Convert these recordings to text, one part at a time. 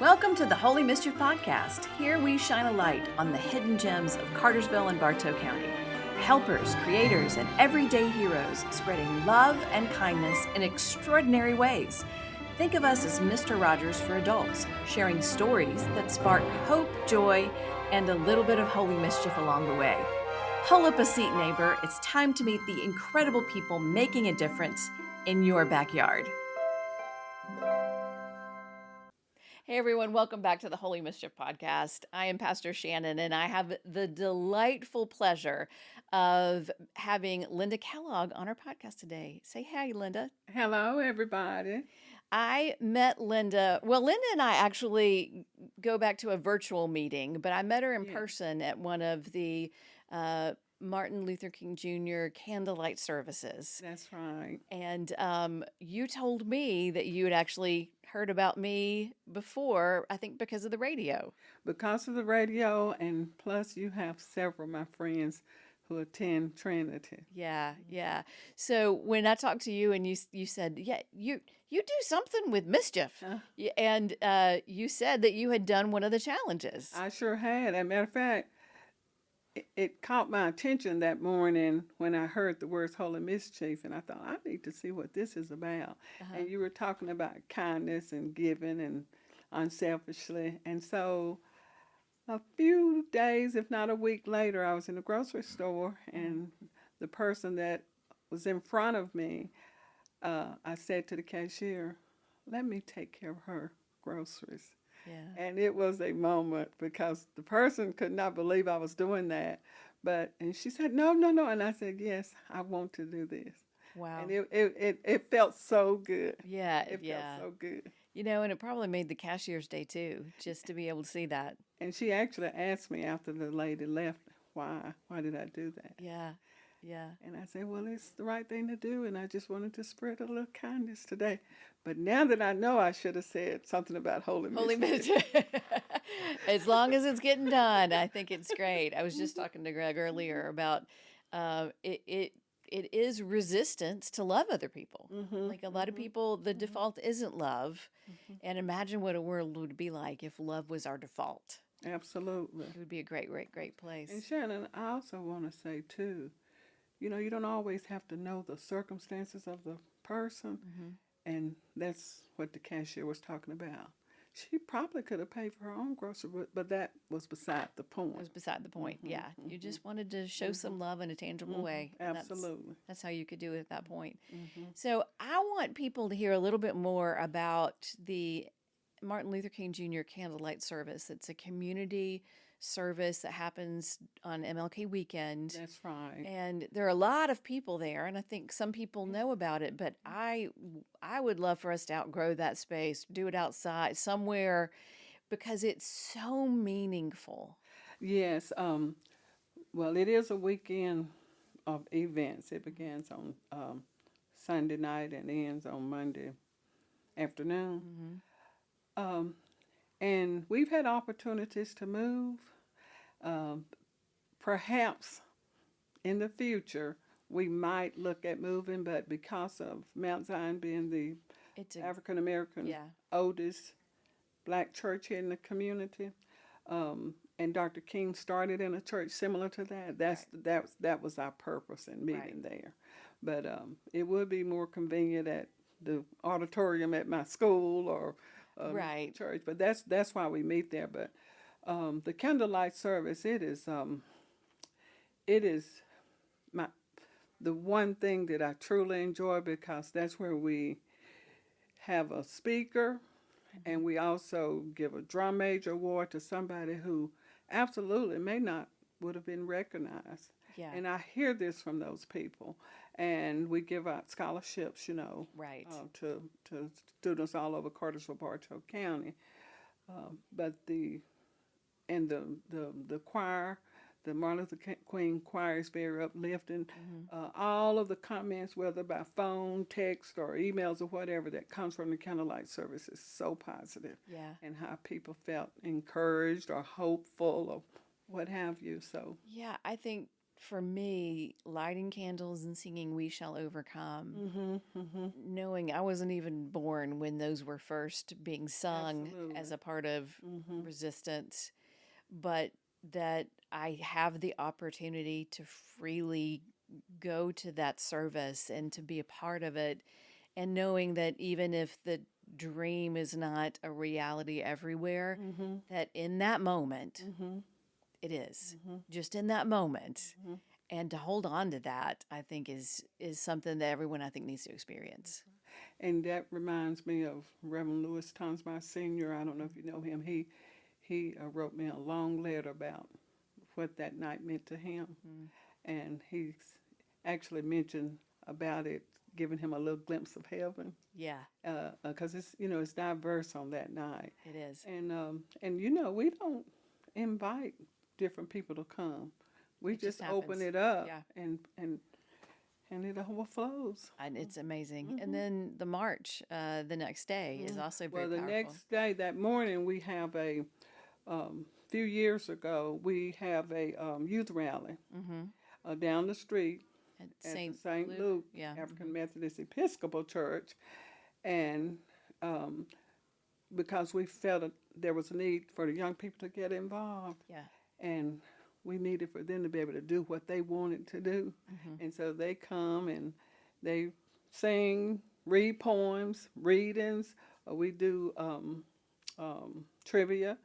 Welcome to the Holy Mischief Podcast. Here we shine a light on the hidden gems of Cartersville and Bartow County. Helpers, creators, and everyday heroes spreading love and kindness in extraordinary ways. Think of us as Mr. Rogers for adults, sharing stories that spark hope, joy, and a little bit of holy mischief along the way. Pull up a seat, neighbor. It's time to meet the incredible people making a difference in your backyard. Hey everyone, welcome back to the Holy Mischief Podcast. I am Pastor Shannon, and I have the delightful pleasure of having Linda Kellogg on our podcast today. Say hi, Linda. Hello, everybody. I met Linda. Well, Linda and I actually go back to a virtual meeting, but I met her in person at one of the Martin Luther King Jr. candlelight services. That's right. And you told me that you had actually heard about me before, I think because of the radio. Because of the radio, and plus you have several of my friends who attend Trinity. Yeah. So when I talked to you and you said, yeah, you do something with mischief. And you said that you had done one of the challenges. I sure had. As a matter of fact, it caught my attention that morning when I heard the words Holy Mischief, and I thought, I need to see what this is about. And you were talking about kindness and giving and unselfishly. And so a few days, if not a week later, I was in the grocery store, and the person that was in front of me, I said to the cashier, let me take care of her groceries. Yeah. And it was a moment because the person could not believe I was doing that. And she said, no. And I said, yes, I want to do this. Wow. And it felt so good. Yeah. It felt so good. You know, and it probably made the cashier's day too, just to be able to see that. And she actually asked me after the lady left, why did I do that? Yeah. And I said, well, it's the right thing to do, and I just wanted to spread a little kindness today. But now that I know, I should have said something about Holy Mischief. As long as it's getting done, I think it's great. I was just talking to Greg earlier about it is resistance to love other people. Like a lot of people, the default isn't love. And imagine what a world would be like if love was our default. Absolutely. It would be a great place. And Shannon, I also want to say too, you know, you don't always have to know the circumstances of the person. And that's what the cashier was talking about. She probably could have paid for her own grocery, but that was beside the point. It was beside the point, yeah. You just wanted to show some love in a tangible way. Absolutely. That's how you could do it at that point. So I want people to hear a little bit more about the Martin Luther King Jr. candlelight service. It's a community service that happens on MLK weekend. That's right. And there are a lot of people there, and I think some people know about it, but I would love for us to outgrow that space, do it outside somewhere, because it's so meaningful. Yes. Well, it is a weekend of events. It begins on Sunday night and ends on Monday afternoon. And we've had opportunities to move. Perhaps in the future we might look at moving, but because of Mount Zion being the African American oldest black church here in the community, and Dr. King started in a church similar to that. That was our purpose in meeting there. But it would be more convenient at the auditorium at my school or church. But that's why we meet there. But the candlelight service, it is the one thing that I truly enjoy, because that's where we have a speaker, and we also give a drum major award to somebody who absolutely would have been recognized. Yeah. And I hear this from those people. And we give out scholarships, to students all over Cartersville, Bartow County. But the choir, the Martin Luther King choir, is very uplifting. All of the comments, whether by phone, text, or emails or whatever, that comes from the candlelight service is so positive. Yeah. And how people felt encouraged or hopeful or what have you. So yeah, I think for me, lighting candles and singing "We Shall Overcome," knowing I wasn't even born when those were first being sung as a part of resistance, but that I have the opportunity to freely go to that service and to be a part of it, and knowing that even if the dream is not a reality everywhere, that in that moment, it is just in that moment. And to hold on to that, I think is something that everyone, I think, needs to experience. And that reminds me of Reverend Louis Tonsma Sr. I don't know if you know him. He wrote me a long letter about what that night meant to him. And he actually mentioned about it, giving him a little glimpse of heaven. Yeah. Because it's diverse on that night. It is. And we don't invite different people to come. We just open it up, and it overflows. And it's amazing. And then the march the next day is also very powerful. Well, the next day, that morning, we have a few years ago, we have a youth rally down the street at St. Luke African Methodist Episcopal Church. And because we felt there was a need for the young people to get involved. Yeah. And we needed for them to be able to do what they wanted to do. And so they come and they sing, read poems, readings. We do trivia,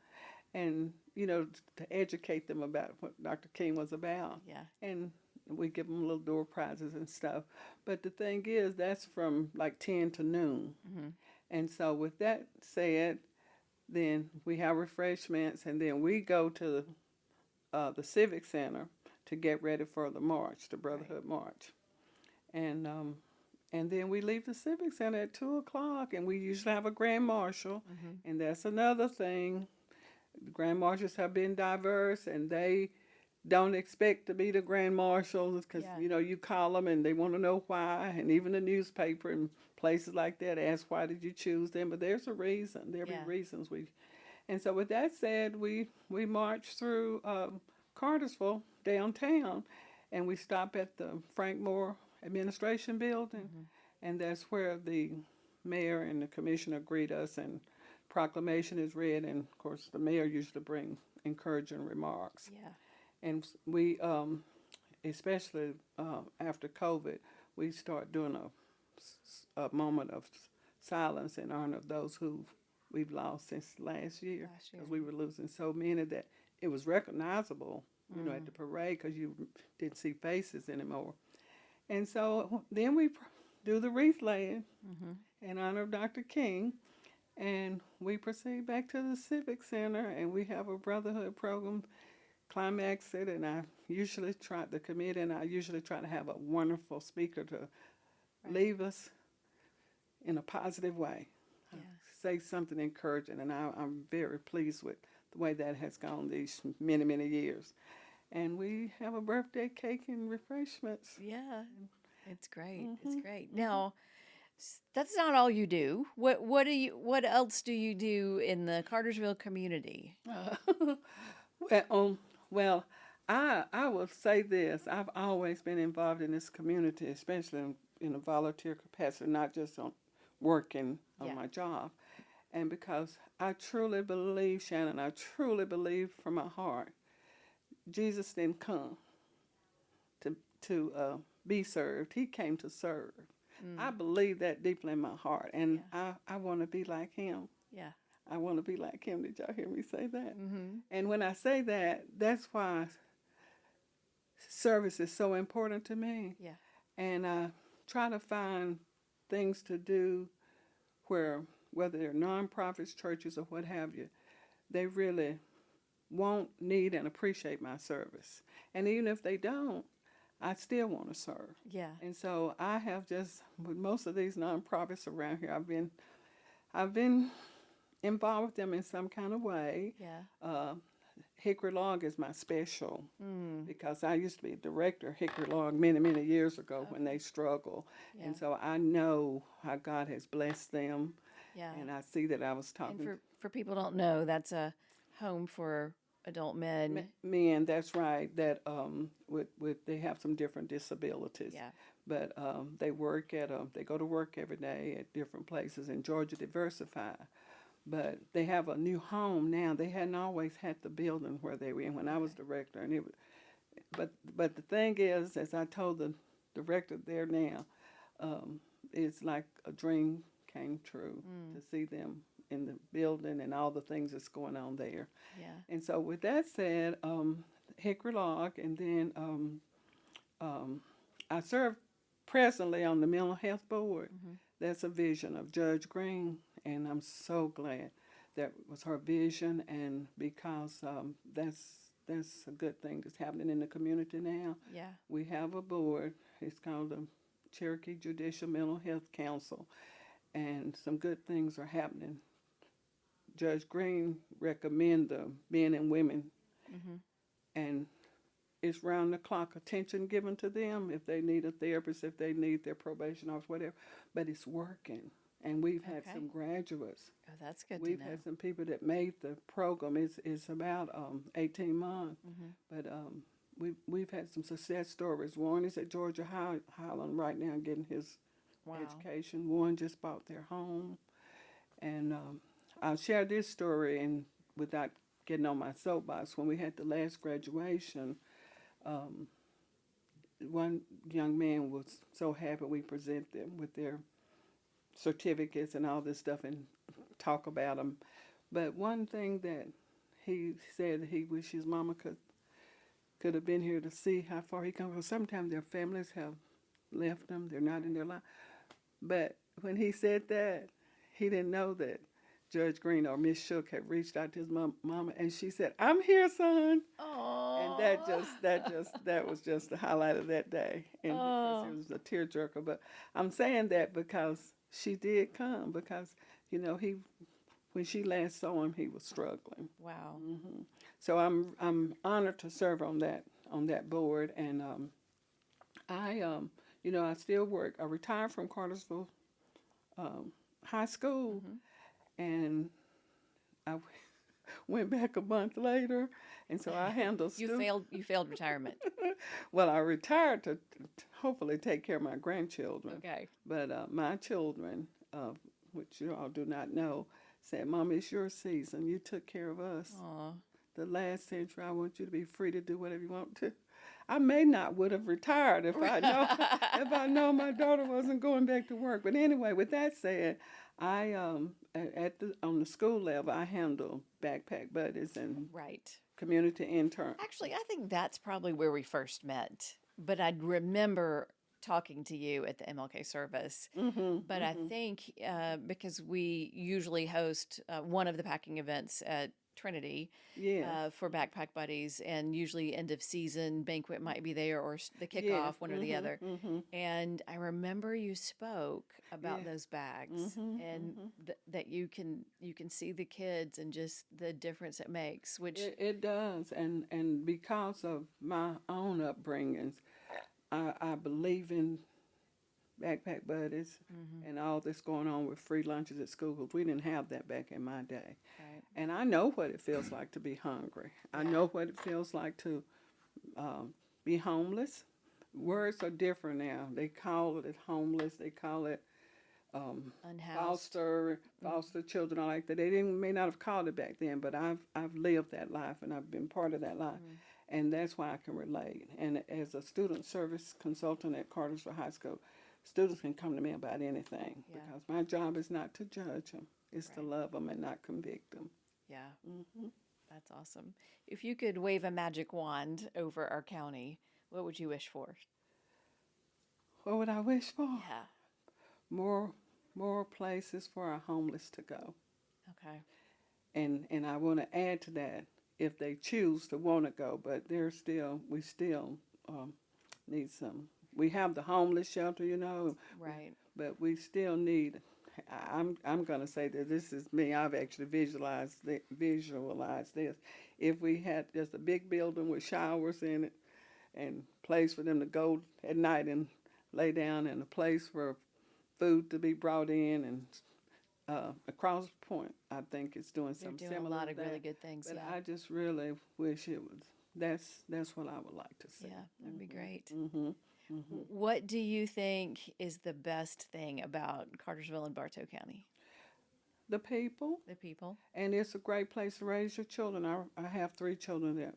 and, to educate them about what Dr. King was about. Yeah. And we give them little door prizes and stuff. But the thing is, that's from like 10 to noon. And so with that said, then we have refreshments, and then we go to the Civic Center to get ready for the march, the Brotherhood March. And then we leave the Civic Center at 2 o'clock, and we usually have a Grand Marshal. And that's another thing. The Grand Marshals have been diverse, and they don't expect to be the Grand Marshals because, you call them and they want to know why. And even the newspaper and places like that ask, why did you choose them? But there's a reason. There'll be reasons. And so with that said, we march through Cartersville downtown, and we stop at the Frank Moore Administration Building, and that's where the mayor and the commissioner greet us, and proclamation is read, and of course the mayor usually brings encouraging remarks. Yeah. And we, especially after COVID, we start doing a moment of silence in honor of those who we've lost since last year, because we were losing so many that it was recognizable, at the parade, because you didn't see faces anymore. And so then we do the wreath laying in honor of Dr. King, and we proceed back to the Civic Center, and we have a brotherhood program, climax it, and I usually try to have a wonderful speaker to leave us in a positive way. Say something encouraging, and I'm very pleased with the way that has gone these many, many years. And we have a birthday cake and refreshments. Yeah, it's great. It's great. Now, that's not all you do. What else do you do in the Cartersville community? Well, I will say this. I've always been involved in this community, especially in a volunteer capacity, not just on working on my job. And because I truly believe, Shannon, I truly believe from my heart, Jesus didn't come to be served. He came to serve. I believe that deeply in my heart, and I want to be like him. Yeah. I want to be like him. Did y'all hear me say that? And when I say that, that's why service is so important to me. Yeah. And I try to find things to do whether they're nonprofits, churches, or what have you, they really won't, need, and appreciate my service. And even if they don't, I still want to serve. Yeah. And so I have with most of these nonprofits around here, I've been involved with them in some kind of way. Yeah. Hickory Log is my special because I used to be a director of Hickory Log many, many years ago when they struggled. Yeah. And so I know how God has blessed them. Yeah. And I see that I was talking. And for people who don't know, that's a home for adult men. Men, that's right. That with they have some different disabilities. Yeah. But they go to work every day at different places in Georgia Diversify. But they have a new home now. They hadn't always had the building where they were in when I was director, and it was. But the thing is, as I told the director there now, it's like a dream came true to see them in the building and all the things that's going on there. Yeah. And so with that said, Hickory Log, and then I serve presently on the Mental Health Board. That's a vision of Judge Green, and I'm so glad that was her vision, and because that's a good thing that's happening in the community now. Yeah. We have a board. It's called the Cherokee Judicial Mental Health Council, and some good things are happening. Judge Green recommend the men and women, and it's round the clock attention given to them if they need a therapist, if they need their probation officer, whatever. But it's working, and we've had some graduates. Oh, that's good We've to know. had some people that made the program. It's about 18 months, but we've had some success stories. Warren is at Georgia Highland right now getting his education. Warren just bought their home, and I'll share this story, and without getting on my soapbox, when we had the last graduation, one young man was so happy we present them with their certificates and all this stuff and talk about them. But one thing that he said he wished his mama could have been here to see how far he come. Because sometimes their families have left them; they're not in their life. But when he said that, he didn't know that Judge Green or Miss Shook had reached out to his mama, and she said, "I'm here, son." Oh. And that was just the highlight of that day, and because it was a tearjerker. But I'm saying that because she did come, because when she last saw him, he was struggling. Wow. So I'm honored to serve on that board, and I still work. I retired from Cartersville High School, and I went back a month later, and so I handle You failed retirement. Well, I retired to hopefully take care of my grandchildren. Okay. But my children, which you all do not know, said, "Mom, it's your season. You took care of us. Aw. The last century, I want you to be free to do whatever you want to." I may not would have retired if I know my daughter wasn't going back to work. But anyway, with that said, I on the school level, I handle backpack buddies and community intern. Actually, I think that's probably where we first met. But I remember talking to you at the MLK service. But I think because we usually host one of the packing events at Trinity for Backpack Buddies, and usually end of season banquet might be there, or the kickoff, one or the other. And I remember you spoke about those bags, and that you can see the kids and just the difference it makes. Which it does, and because of my own upbringings, I believe in Backpack Buddies and all this going on with free lunches at school, because we didn't have that back in my day. Right. And I know what it feels like to be hungry. I know what it feels like to be homeless. Words are different now. They call it homeless. They call it foster children, all like that. They may not have called it back then, but I've lived that life, and I've been part of that life. And that's why I can relate. And as a student service consultant at Cartersville High School, students can come to me about anything, because my job is not to judge them. It's to love them and not convict them. Yeah. That's awesome. If you could wave a magic wand over our county, what would you wish for? What would I wish for? Yeah. More places for our homeless to go. Okay. And I want to add to that, if they choose to want to go, but we still need some. We have the homeless shelter, Right. But we still need. I'm going to say that this is me. I've actually visualized this. If we had just a big building with showers in it, and place for them to go at night and lay down, and a place for food to be brought in, and Across Point, I think, is doing some They're doing similar a lot of to that. really good things. But Yeah. I just really wish it was. That's what I would like to see. Yeah, that'd be great. Mm-hmm. Mm-hmm. What do you think is the best thing about Cartersville and Bartow County? The people. The people. And it's a great place to raise your children. I have 3 children that,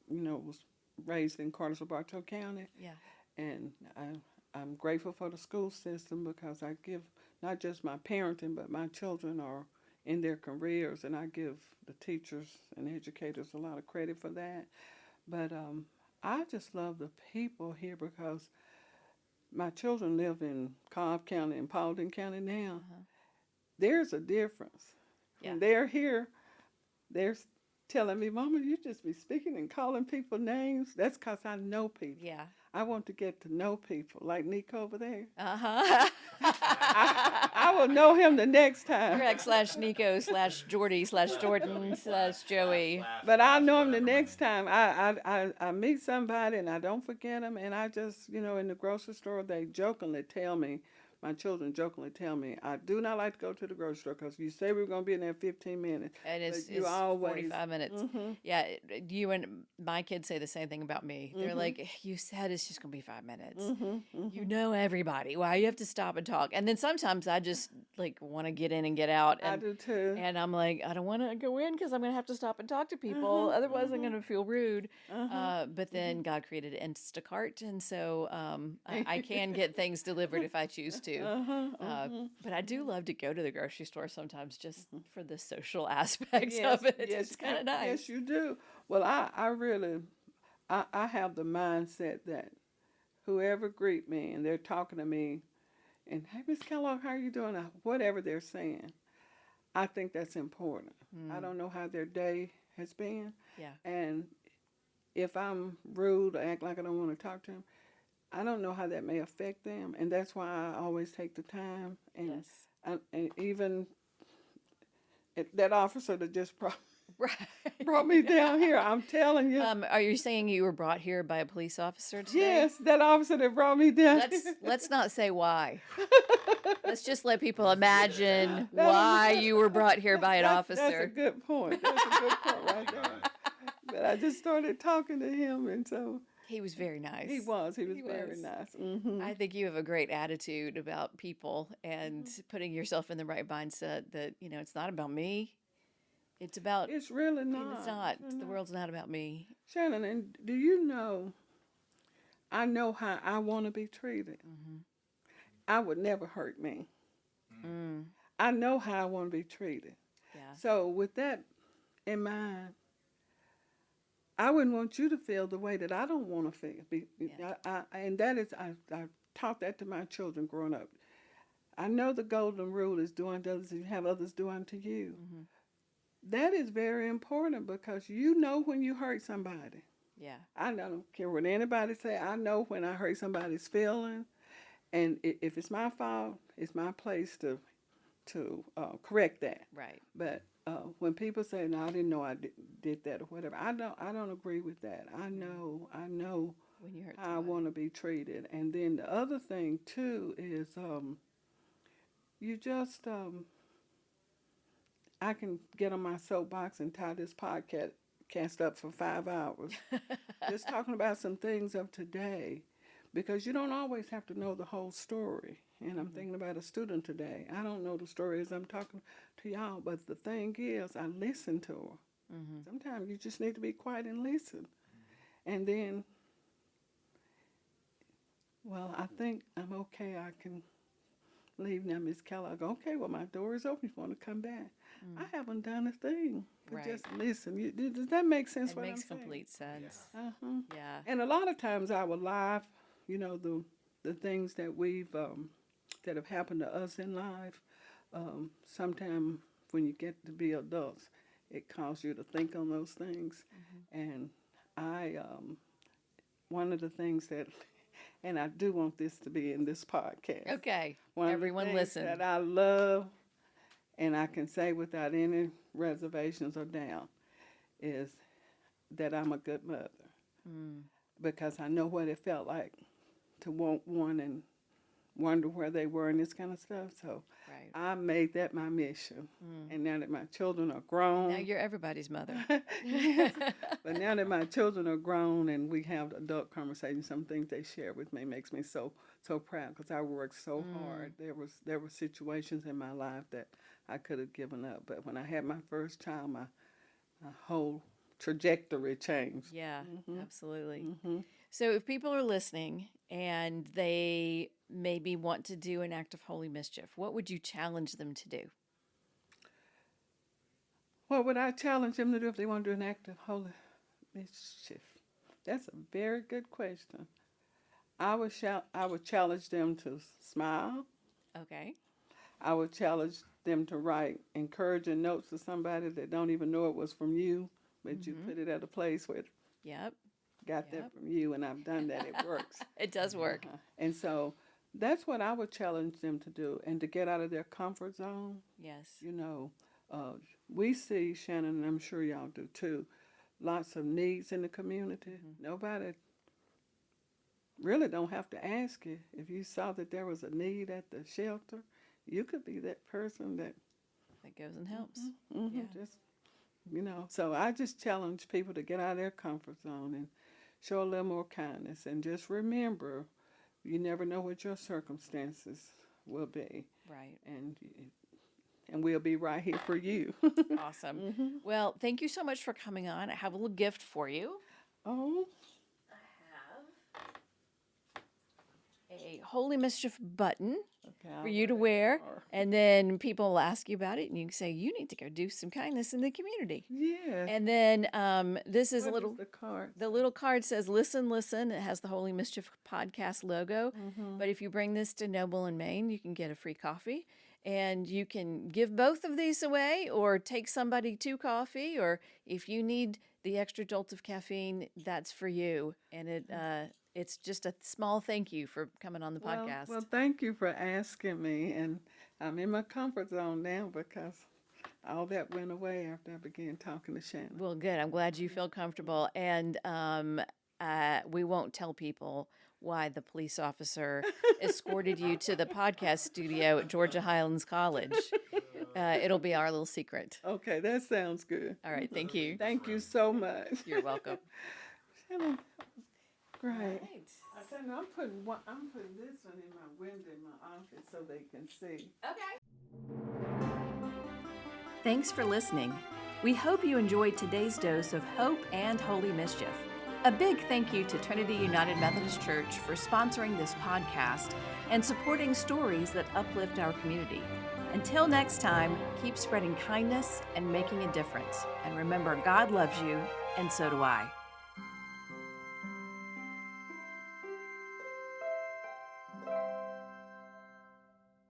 was raised in Cartersville, Bartow County. Yeah. And I'm grateful for the school system because I give not just my parenting, but my children are in their careers, and I give the teachers and educators a lot of credit for that. But I just love the people here because my children live in Cobb County and Paulding County now. Uh-huh. There's a difference. Yeah. When they're here, they're telling me, Mama, you just be speaking and calling people names. That's because I know people. Yeah. I want to get to know people, like Nico over there. Uh-huh. I will know him the next time. Correct, /Nico/Jordy/Jordan/Joey. But I'll know him the next time. I meet somebody and I don't forget him. And I just, in the grocery store, they jokingly tell me, my children jokingly tell me, I do not like to go to the grocery store because you say we're going to be in there 15 minutes. And it's always 45 minutes. Mm-hmm. Yeah, you and my kids say the same thing about me. They're like, you said it's just going to be 5 minutes. You know everybody. Why you have to stop and talk? And then sometimes I just want to get in and get out. And, I do too. And I'm like, I don't want to go in because I'm going to have to stop and talk to people. Otherwise, I'm going to feel rude. But then God created Instacart. And so I can get things delivered if I choose to. But I do love to go to the grocery store sometimes just for the social aspects of it. Yes, It's kind of nice. Yes, you do. Well, I really have the mindset that whoever greet me and they're talking to me and, hey, Miss Kellogg, how are you doing? Whatever they're saying, I think that's important. I don't know how their day has been. Yeah. And if I'm rude or act like I don't want to talk to them, I don't know how that may affect them, and that's why I always take the time. And, and even that officer that just brought me down here, I'm telling you. Are you saying you were brought here by a police officer today? Yes, that officer that brought me down here. Let's not say why. Let's just let people imagine why you were brought here by an officer. That's a good point. That's a good point right there. But I just started talking to him, and so... He was very nice. He was very nice. Mm-hmm. I think you have a great attitude about people and putting yourself in the right mindset that, it's not about me. It's about... It's really not. It's not. The world's not about me. Shannon, and do you know, I know how I want to be treated. I would never hurt me. I know how I want to be treated. Yeah. So with that in mind, I wouldn't want you to feel the way that I don't want to feel. And that is, I taught that to my children growing up. I know the golden rule is do unto others, you have others do unto you. That is very important because you know when you hurt somebody. Yeah. I don't care what anybody say. I know when I hurt somebody's feeling, and if it's my fault, it's my place to correct that. Right. But when people say, "No, I didn't know I did that" or whatever, I don't agree with that. I know when you hurt how I want to be treated. And then the other thing too is you just I can get on my soapbox and tie this podcast up for 5 hours, just talking about some things of today, because you don't always have to know the whole story. And I'm thinking about a student today. I don't know the story as I'm talking to y'all, but the thing is, I listen to her. Sometimes you just need to be quiet and listen. And then, well, I think I'm okay. I can leave now, Miss Kellogg. Okay, well, my door is open if you want to come back. I haven't done a thing, but just listen. Does that make sense? It makes complete sense. Yeah. And a lot of times I will laugh, the things that we've that have happened to us in life. Sometimes when you get to be adults, it causes you to think on those things. And I, one of the things that, and I do want this to be in this podcast. Okay, everyone listen. That I love, and I can say without any reservations or doubt, is that I'm a good mother. Because I know what it felt like to want one and wonder where they were and this kind of stuff. So Right. I made that my mission. And now that my children are grown. Now you're everybody's mother. But now that my children are grown and we have adult conversations, some things they share with me makes me so proud because I worked so hard. There were situations in my life that I could have given up. But when I had my first child, my whole trajectory changed. Yeah, absolutely. So if people are listening and they maybe want to do an act of holy mischief, what would you challenge them to do? What would I challenge them to do if they want to do an act of holy mischief? That's a very good question. I would challenge them to smile. Okay. I would challenge them to write encouraging notes to somebody that don't even know it was from you, but you put it at a place where got that from you, and I've done that. It works. It does work. And so that's what I would challenge them to do, and to get out of their comfort zone. Yes. You know, we see, Shannon, and I'm sure y'all do too, lots of needs in the community. Nobody really don't have to ask you. If you saw that there was a need at the shelter, you could be that person that goes and helps. Just, so I just challenge people to get out of their comfort zone and show a little more kindness, and just remember, you never know what your circumstances will be. Right. And we'll be right here for you. Awesome. Well, thank you so much for coming on. I have a little gift for you. Oh. A Holy Mischief button for you to wear, and then people will ask you about it, and you can say, you need to go do some kindness in the community. Yeah. And then this is What a little, is the card? The little card says, listen, listen. It has the Holy Mischief Podcast logo. But if you bring this to Noble and Maine, you can get a free coffee. And you can give both of these away or take somebody to coffee, or if you need the extra jolt of caffeine, that's for you. And it's just a small thank you for coming on the podcast. Well, thank you for asking me. And I'm in my comfort zone now because all that went away after I began talking to Shannon. Well, good. I'm glad you feel comfortable. And we won't tell people why the police officer escorted you to the podcast studio at Georgia Highlands College. It'll be our little secret. Okay, that sounds good. All right, thank you. Thank you so much. You're welcome. Shannon, great. Right. I said, I'm putting this one in my window in my office so they can see. Okay. Thanks for listening. We hope you enjoyed today's dose of hope and holy mischief. A big thank you to Trinity United Methodist Church for sponsoring this podcast and supporting stories that uplift our community. Until next time, keep spreading kindness and making a difference. And remember, God loves you, and so do I.